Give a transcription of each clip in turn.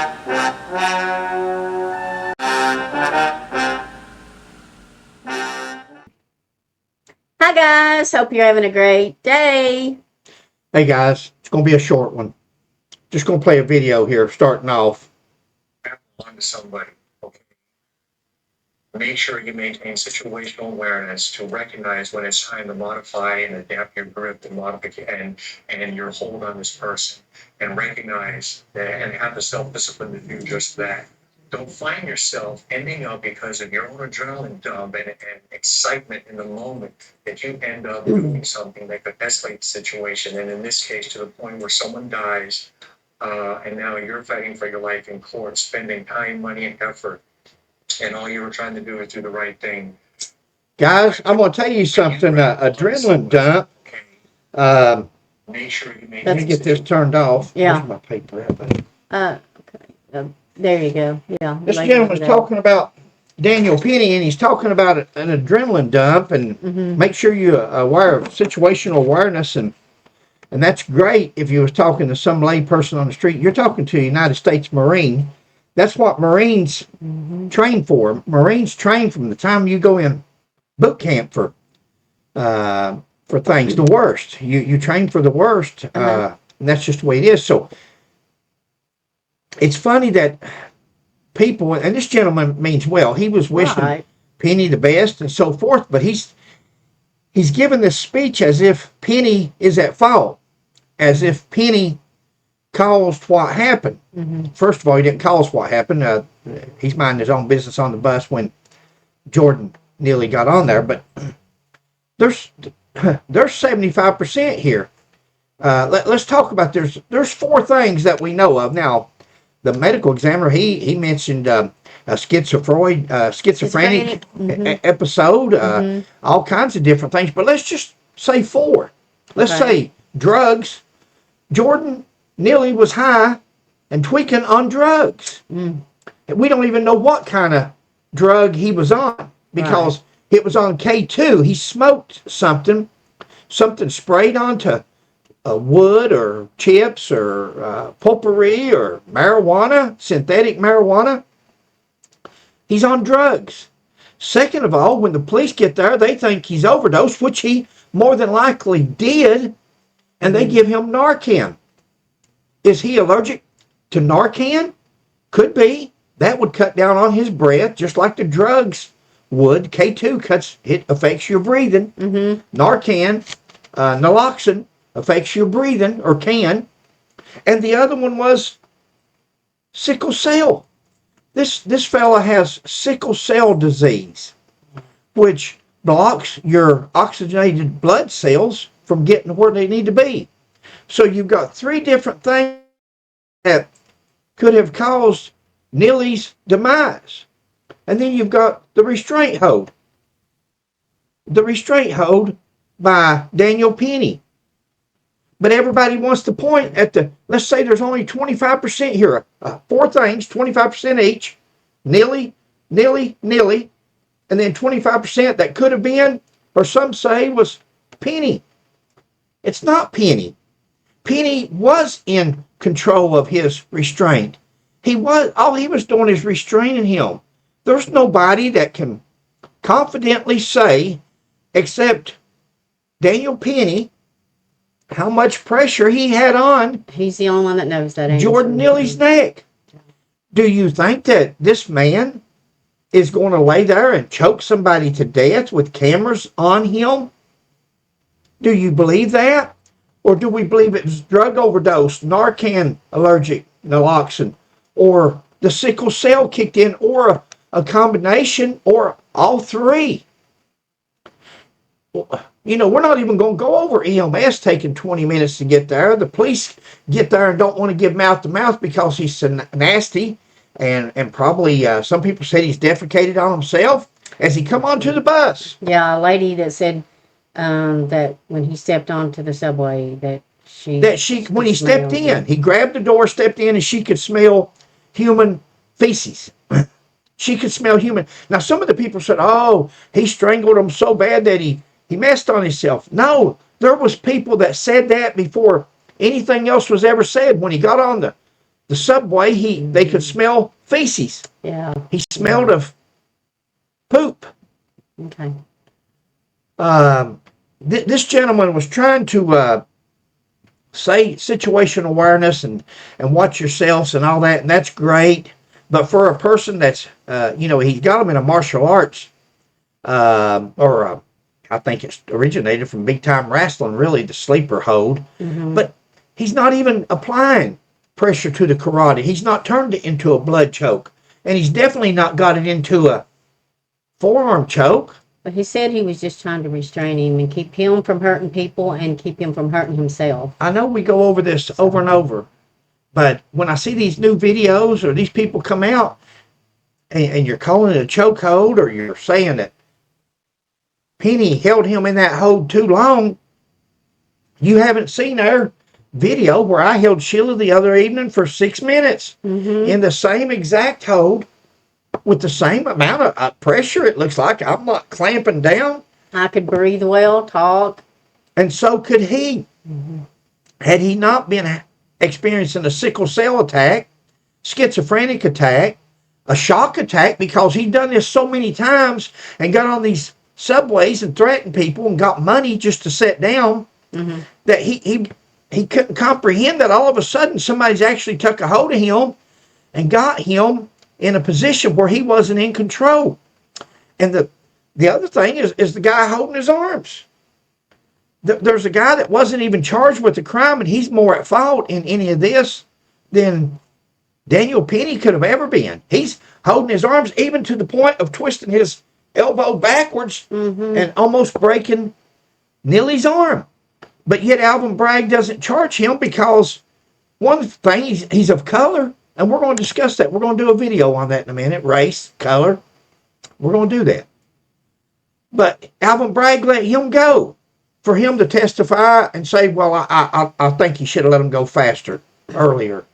Hi guys, hope you're having a great day. Hey guys, it's going to be a short one. Just going to play a video here starting off. On to somebody, okay? Make sure you maintain situational awareness to recognize when it's time to modify and adapt your grip and modification and your hold on this person, and recognize that and have the self-discipline to do just that. Don't find yourself ending up because of your own adrenaline dump and excitement in the moment that you end up doing something that could escalate the situation. And in this case, to the point where someone dies, and now you're fighting for your life in court, spending time, money, and effort, and all you were trying to do is do the right thing. Guys, I'm going to tell you something. Adrenaline dump. Make sure you Let me get this turned off. Yeah. Where's my paper at, buddy? Okay. There you go. Yeah. This gentleman's talking about Daniel Penny, and he's talking about an adrenaline dump, and make sure you're aware of situational awareness, and that's great if you was talking to some lay person on the street. You're talking to a United States Marine. That's what Marines train for. Marines train from the time you go in boot camp for things, the worst. You train for the worst, and that's just the way it is. So it's funny that people, and this gentleman means well. He was wishing Penny the best and so forth, but he's given this speech as if Penny is at fault, as if Penny caused what happened. First of all, he didn't cause what happened. He's minding his own business on the bus when Jordan Neely got on there. But there's 75% here. Let's talk about there's four things that we know of. Now, the medical examiner he mentioned a schizophrenic episode, all kinds of different things. But let's just say four. Let's say drugs. Jordan Neely was high and tweaking on drugs. We don't even know what kind of drug he was on because it was on K2. He smoked something sprayed onto wood or chips or potpourri or marijuana, synthetic marijuana. He's on drugs. Second of all, when the police get there, they think he's overdosed, which he more than likely did, and they give him Narcan. Is he allergic to Narcan? Could be. That would cut down on his breath, just like the drugs would. K2 it affects your breathing. Narcan, naloxone, affects your breathing, or can. And the other one was sickle cell. This fella has sickle cell disease, which blocks your oxygenated blood cells from getting where they need to be. So you've got three different things that could have caused Neely's demise. And then you've got the restraint hold. The restraint hold by Daniel Penny. But everybody wants to point at let's say there's only 25% here. Four things, 25% each. Neely, and then 25% that could have been, or some say was Penny. It's not Penny. Penny was in control of his restraint. All he was doing is restraining him. There's nobody that can confidently say, except Daniel Penny, how much pressure he had on. He's the only one that knows that. Jordan Neely's neck. Do you think that this man is going to lay there and choke somebody to death with cameras on him? Do you believe that? Or do we believe it was drug overdose, Narcan allergic, naloxone, or the sickle cell kicked in, or a combination, or all three? You know, we're not even going to go over EMS taking 20 minutes to get there. The police get there and don't want to give mouth to mouth because he's so nasty. And probably some people said he's defecated on himself as he come onto the bus. Yeah, a lady that said that when he stepped onto the subway that when he stepped in, he grabbed the door, stepped in, and she could smell human feces. She could smell human. Now, some of the people said, oh, he strangled him so bad that he messed on himself. No, there was people that said that before anything else was ever said. When he got on the subway, they could smell feces. Yeah. He smelled of poop. Okay. This gentleman was trying to say situational awareness and watch yourselves and all that, and that's great. But for a person that's, he's got them in a martial arts, I think it's originated from big time wrestling, really, the sleeper hold. Mm-hmm. But he's not even applying pressure to the karate. He's not turned it into a blood choke. And he's definitely not got it into a forearm choke. But he said he was just trying to restrain him and keep him from hurting people and keep him from hurting himself. I know we go over this over and over, but when I see these new videos or these people come out and you're calling it a chokehold, or you're saying that Penny held him in that hold too long, you haven't seen our video where I held Sheila the other evening for 6 minutes in the same exact hold with the same amount of pressure. It looks like I'm not clamping down. I could breathe well, talk. And so could he. Had he not been experiencing a sickle cell attack, schizophrenic attack, a shock attack, because he'd done this so many times and got on these subways and threatened people and got money just to sit down, that he couldn't comprehend that all of a sudden somebody's actually took a hold of him and got him in a position where he wasn't in control. And the other thing is the guy holding his arms. There's a guy that wasn't even charged with the crime, and he's more at fault in any of this than Daniel Penny could have ever been. He's holding his arms even to the point of twisting his elbow backwards and almost breaking Neely's arm. But yet Alvin Bragg doesn't charge him because, one thing, he's of color, and we're going to discuss that. We're going to do a video on that in a minute. Race, color. We're going to do that. But Alvin Bragg let him go for him to testify and say, well, I think he should have let him go faster, earlier.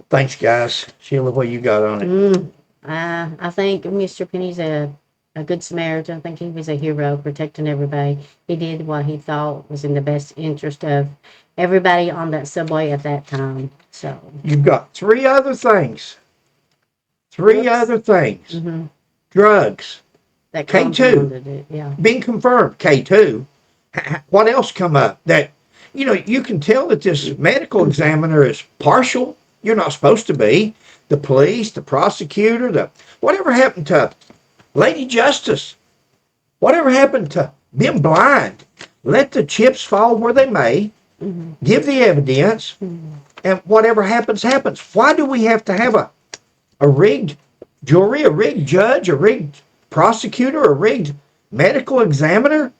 Thanks, guys. Sheila, what you got on it? I think Mr. Penny's a good Samaritan. I think he was a hero, protecting everybody. He did what he thought was in the best interest of everybody on that subway at that time. So you've got three other things. Drugs. That K2. it, yeah. Being confirmed. K2. What else come up? That, you can tell that this medical examiner is partial. You're not supposed to be. The police, the prosecutor, whatever happened to Lady Justice? Whatever happened to being blind? Let the chips fall where they may. Give the evidence. And whatever happens, happens. Why do we have to have a rigged jury, a rigged judge, a rigged prosecutor, a rigged medical examiner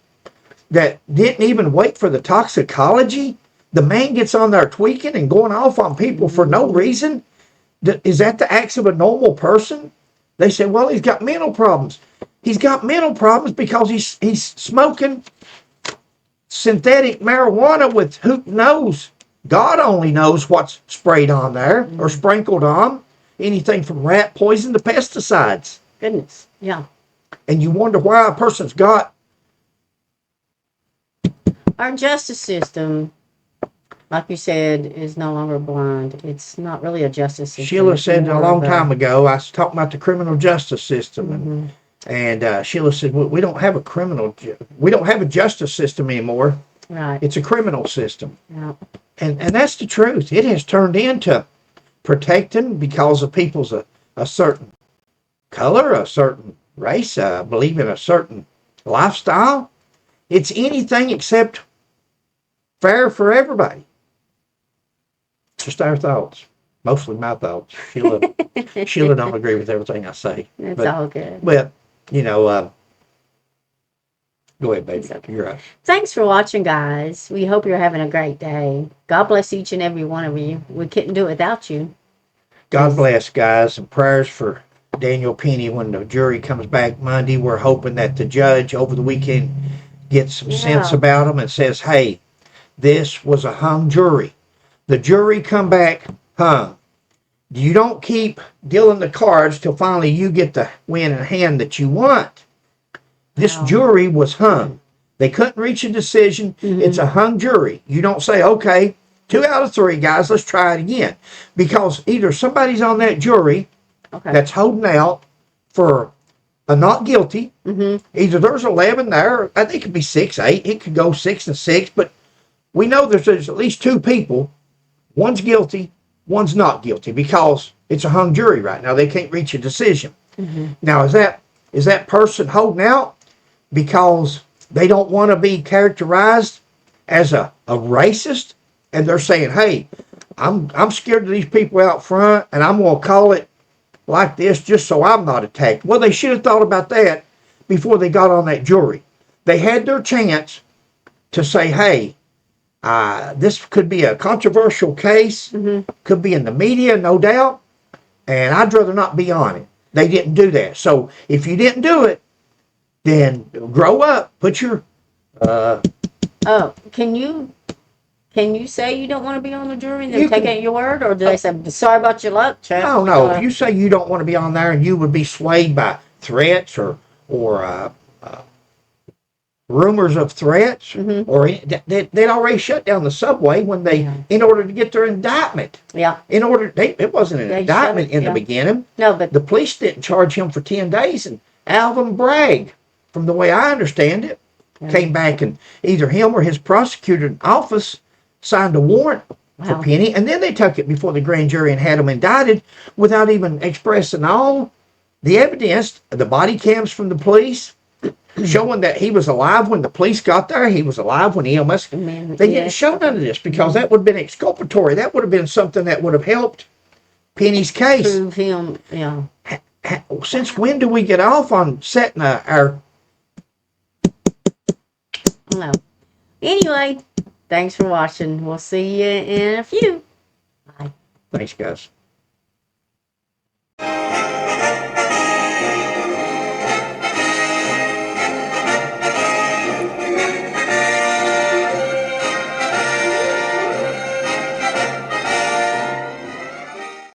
that didn't even wait for the toxicology? The man gets on there tweaking and going off on people for no reason. Is that the acts of a normal person? They say, well, he's got mental problems. He's got mental problems because he's smoking synthetic marijuana with who knows. God only knows what's sprayed on there or sprinkled on. Anything from rat poison to pesticides. Goodness, yeah. And you wonder why a person's got... Our justice system, like you said, is no longer blind. It's not really a justice system. Sheila said a long time ago, I was talking about the criminal justice system, and Sheila said, we don't have a justice system anymore. Right. It's a criminal system. Yeah. And that's the truth. It has turned into protecting because of people's a certain color, a certain race, believe in a certain lifestyle. It's anything except fair for everybody. Just our thoughts. Mostly my thoughts. Sheila don't agree with everything I say. It's all good. Well, go ahead, baby. Okay. You're right. Thanks for watching, guys. We hope you're having a great day. God bless each and every one of you. We couldn't do it without you. God bless, guys, and prayers for Daniel Penny when the jury comes back Monday. We're hoping that the judge over the weekend gets some sense about him and says, hey, this was a hung jury. The jury come back hung. You don't keep dealing the cards till finally you get the win in hand that you want. This jury was hung. They couldn't reach a decision. It's a hung jury. You don't say, okay, 2 out of 3, guys. Let's try it again. Because either somebody's on that jury Okay. that's holding out for a not guilty. Either there's 11 there. I think it could be 6, 8. It could go 6 and 6. But we know there's at least 2 people. One's guilty, one's not guilty, because it's a hung jury right now. They can't reach a decision. Now, is that person holding out because they don't want to be characterized as a racist, and they're saying, hey, I'm scared of these people out front, and I'm going to call it like this just so I'm not attacked? Well, they should have thought about that before they got on that jury. They had their chance to say, hey, this could be a controversial case, could be in the media, no doubt, and I'd rather not be on it. They didn't do that. So if you didn't do it, then grow up. Put your Can you say you don't want to be on the jury and then take it your word, or do they say sorry about your luck, chap? I don't know. If you say you don't want to be on there and you would be swayed by threats or rumors of threats, or they'd already shut down the subway when in order to get their indictment. Yeah. It wasn't an indictment in the beginning. No, but the police didn't charge him for 10 days, and Alvin Bragg, from the way I understand it, came back, and either him or his prosecutor in office signed a warrant for Penny, and then they took it before the grand jury and had him indicted without even expressing all the evidence, the body cams from the police, showing that he was alive when the police got there. He was alive when EMS. They didn't show none of this because that would have been exculpatory. That would have been something that would have helped Penny's case. Prove him, yeah. Since when do we get off on setting our... No. Anyway, thanks for watching. We'll see you in a few. Bye. Thanks, guys.